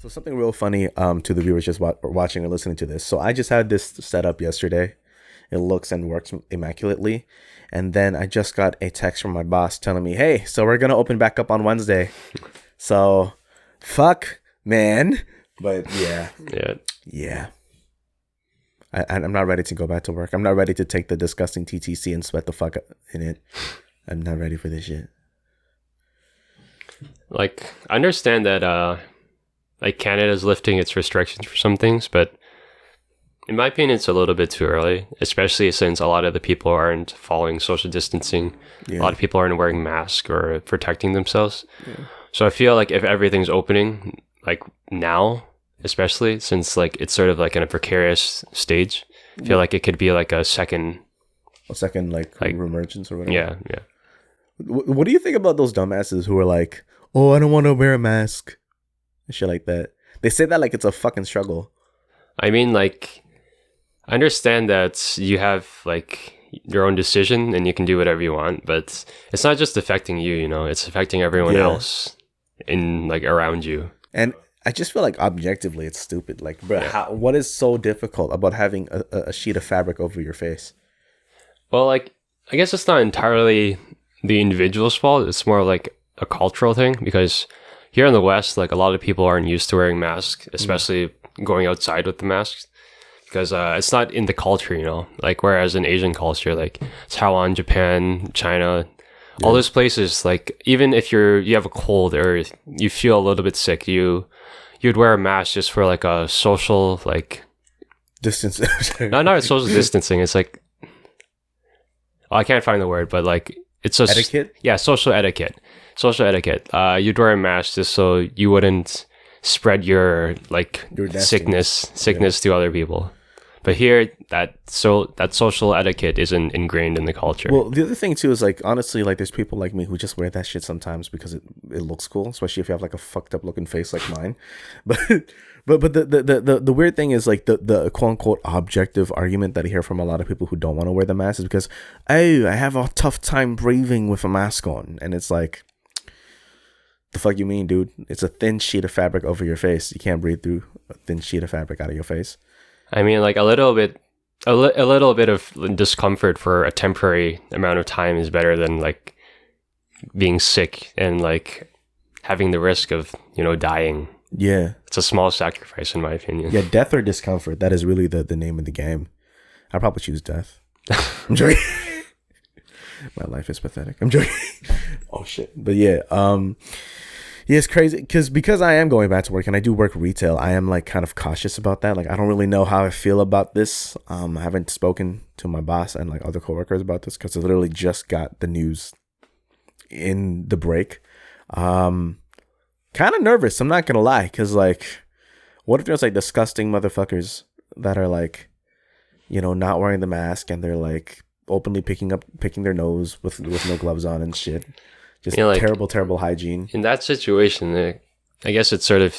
So something real funny to the viewers just watching or listening to this. So I just had this set up yesterday. It looks and works immaculately. And then I just got a text from my boss telling me, hey, so we're going to open back up on Wednesday. So fuck, man. But yeah. Yeah. I'm not ready to go back to work. I'm not ready to take the disgusting TTC and sweat the fuck in it. I'm not ready for this shit. Like, I understand that like Canada's lifting its restrictions for some things, but in my opinion, it's a little bit too early, especially since a lot of the people aren't following social distancing. Yeah. A lot of people aren't wearing masks or protecting themselves. Yeah. So I feel like if everything's opening, like now, especially since like it's sort of like in a precarious stage, I feel like it could be like a second like reemergence or whatever. Yeah. What do you think about those dumbasses who are like, oh, I don't want to wear a mask and shit like that? They say that like it's a fucking struggle. I mean, like, I understand that you have like your own decision and you can do whatever you want, but it's not just affecting you, you know, it's affecting everyone else in like around you. And I just feel like objectively it's stupid. Like, bro, what is so difficult about having a sheet of fabric over your face? Well, like, I guess it's not entirely the individual's fault. It's more like a cultural thing, because here in the West, like a lot of people aren't used to wearing masks, especially going outside with the masks, because it's not in the culture, you know, like whereas in Asian culture, like Taiwan, Japan, China, all those places, like even if you have a cold or you feel a little bit sick, you'd wear a mask just for like a social, like distance. not social distancing. It's like, I can't find the word, but like it's just etiquette. Yeah, social etiquette. You'd wear a mask just so you wouldn't spread your sickness to other people. But here, that social etiquette isn't ingrained in the culture. Well, the other thing too is like, honestly, like there's people like me who just wear that shit sometimes because it looks cool, especially if you have like a fucked up looking face like mine. But the weird thing is like the quote unquote objective argument that I hear from a lot of people who don't want to wear the mask is because, oh, I have a tough time breathing with a mask on, and it's like, the fuck you mean, dude? It's a thin sheet of fabric over your face. You can't breathe through a thin sheet of fabric out of your face. I mean, like a little bit of discomfort for a temporary amount of time is better than like being sick and like having the risk of, you know, dying. Yeah. It's a small sacrifice in my opinion. Yeah, death or discomfort. That is really the name of the game. I'd probably choose death. I'm joking. My life is pathetic. I'm joking. Oh shit. But yeah, yeah, it's crazy because I am going back to work and I do work retail. I am like kind of cautious about that. Like I don't really know how I feel about this. I haven't spoken to my boss and like other coworkers about this because I literally just got the news in the break. Kind of nervous. I'm not gonna lie, because like, what if there's like disgusting motherfuckers that are like, you know, not wearing the mask and they're like openly picking their nose with no gloves on and shit. Just, you know, like, terrible hygiene. In that situation, I guess it's sort of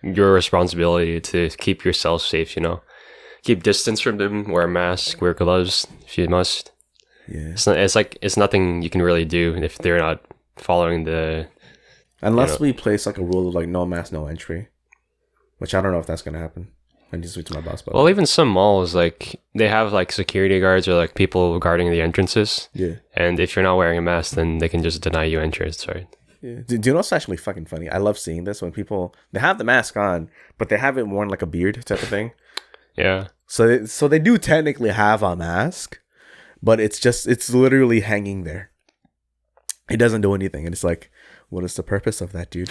your responsibility to keep yourself safe, you know. Keep distance from them, wear a mask, wear gloves if you must. Yeah. It's nothing you can really do if they're not following the... Unless we place like a rule of like no mask, no entry. Which I don't know if that's going to happen. I need to speak to my boss about Well, even some malls, like, they have, like, security guards or, like, people guarding the entrances. Yeah. And if you're not wearing a mask, then they can just deny you entrance, right? Yeah. Do you know what's actually fucking funny? I love seeing this when people, they have the mask on, but they haven't worn, like, a beard type of thing. Yeah. So they do technically have a mask, but it's literally hanging there. It doesn't do anything. And it's like, what is the purpose of that, dude?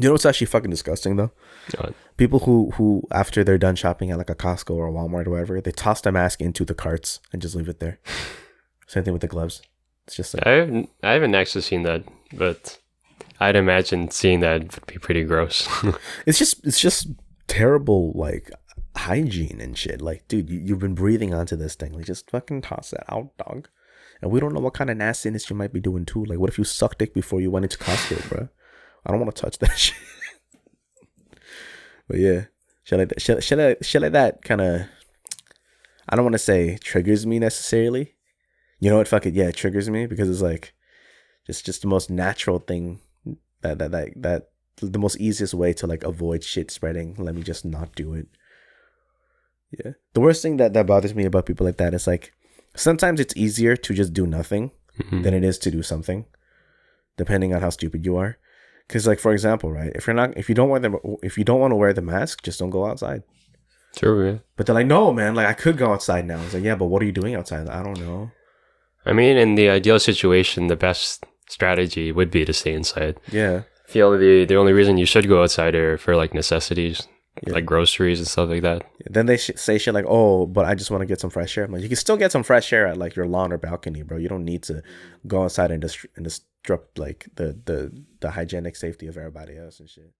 You know what's actually fucking disgusting though? What? People who after they're done shopping at like a Costco or a Walmart or whatever, they toss the mask into the carts and just leave it there. Same thing with the gloves. It's just like, I haven't actually seen that, but I'd imagine seeing that would be pretty gross. it's just terrible like hygiene and shit. Like, dude, you've been breathing onto this thing. Like, just fucking toss that out, dog. And we don't know what kind of nastiness you might be doing too. Like, what if you sucked dick before you went into Costco, bro? I don't want to touch that shit. But yeah, shit like that kind of, I don't want to say triggers me necessarily. You know what? Fuck it. Yeah, it triggers me because it's like just the most natural thing that the most easiest way to like avoid shit spreading. Let me just not do it. Yeah. The worst thing that bothers me about people like that is like sometimes it's easier to just do nothing than it is to do something, depending on how stupid you are. Because like for example, right? If you don't want to wear the mask, just don't go outside. True. Yeah. But they're like, no, man. Like I could go outside now. It's like, yeah, but what are you doing outside? I don't know. I mean, in the ideal situation, the best strategy would be to stay inside. Yeah. I feel the only reason you should go outside are for like necessities. Yeah. Like groceries and stuff like that. Then they say shit like, "Oh, but I just want to get some fresh air." I'm like, you can still get some fresh air at like your lawn or balcony, bro. You don't need to go outside and disrupt like the hygienic safety of everybody else and shit.